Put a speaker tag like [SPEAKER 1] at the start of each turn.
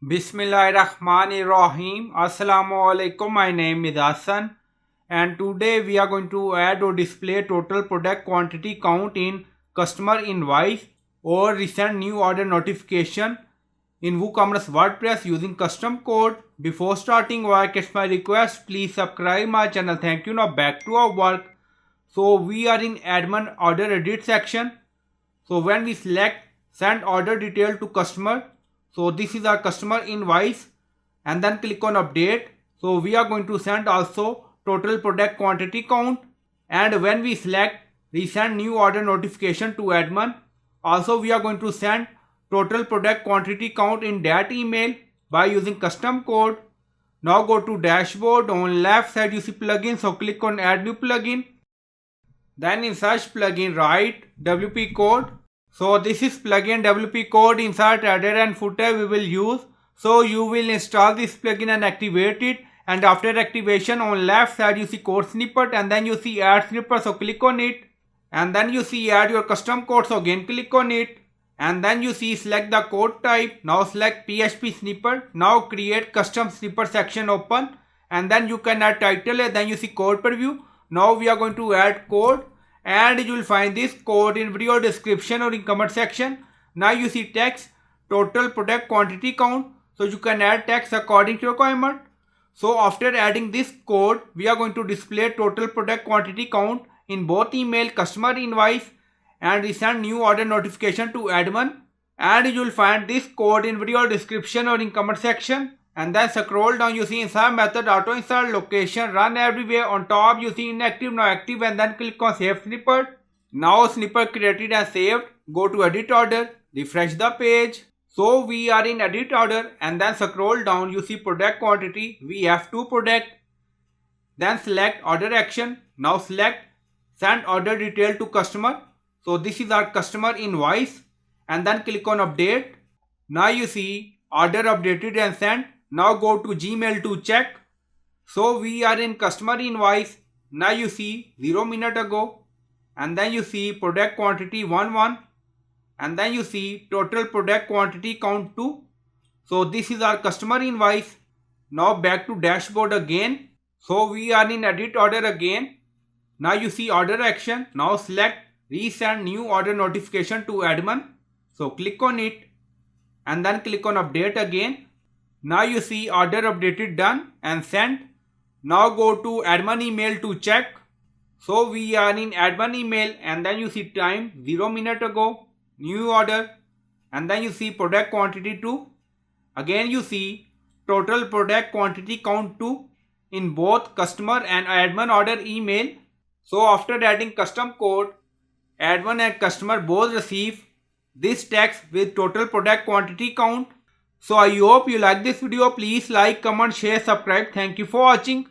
[SPEAKER 1] Bismillahirrahmanirrahim. Assalamu alaikum. My name is Hassan, and today we are going to add or display total product quantity count in customer invoice or resend new order notification in WooCommerce WordPress using custom code. Before starting work, it's my request, please subscribe my channel. Thank you. Now back to our work. So we are in admin order edit section. So when we select send order detail to customer, so this is our customer invoice, and then click on update. So we are going to send also total product quantity count, and when we select resend new order notification to admin, also we are going to send total product quantity count in that email by using custom code. Now go to dashboard. On left side you see plugin, so click on add new plugin. Then in search plugin write WP code. So this is plugin WP code. Insert header and footer we will use. So you will install this plugin and activate it, and after activation on left side you see code snippet, and then you see add snippet, so click on it, and then you see add your custom code, so again click on it, and then you see select the code type. Now select PHP snippet. Now create custom snippet section open, and then you can add title, and then you see code preview. Now we are going to add code, and you will find this code in video description or in comment section. Now you see text total product quantity count, so you can add text according to requirement. So after adding this code, we are going to display total product quantity count in both email, customer invoice, and resend new order notification to admin, and you will find this code in video description or in comment section. And then scroll down, you see insert method, auto insert, location, run everywhere. On top you see inactive, now active, and then click on save snippet. Now snippet created and saved. Go to edit order, refresh the page. So we are in edit order, and then scroll down, you see product quantity. We have 2 product. Then select order action. Now select send order detail to customer. So this is our customer invoice, and then click on update. Now you see order updated and sent. Now go to Gmail to check. So we are in customer invoice. Now you see 0 minute ago, and then you see product quantity 11, and then you see total product quantity count 2. So this is our customer invoice. Now back to dashboard again. So we are in edit order again. Now you see order action. Now select resend new order notification to admin. So click on it, and then click on update again. Now you see order updated done and sent. Now go to admin email to check. So we are in admin email, and then you see time 0 minute ago, new order, and then you see product quantity 2. Again you see total product quantity count 2 in both customer and admin order email. So after adding custom code, admin and customer both receive this text with total product quantity count. So I hope you like this video. Please like, comment, share, subscribe. Thank you for watching.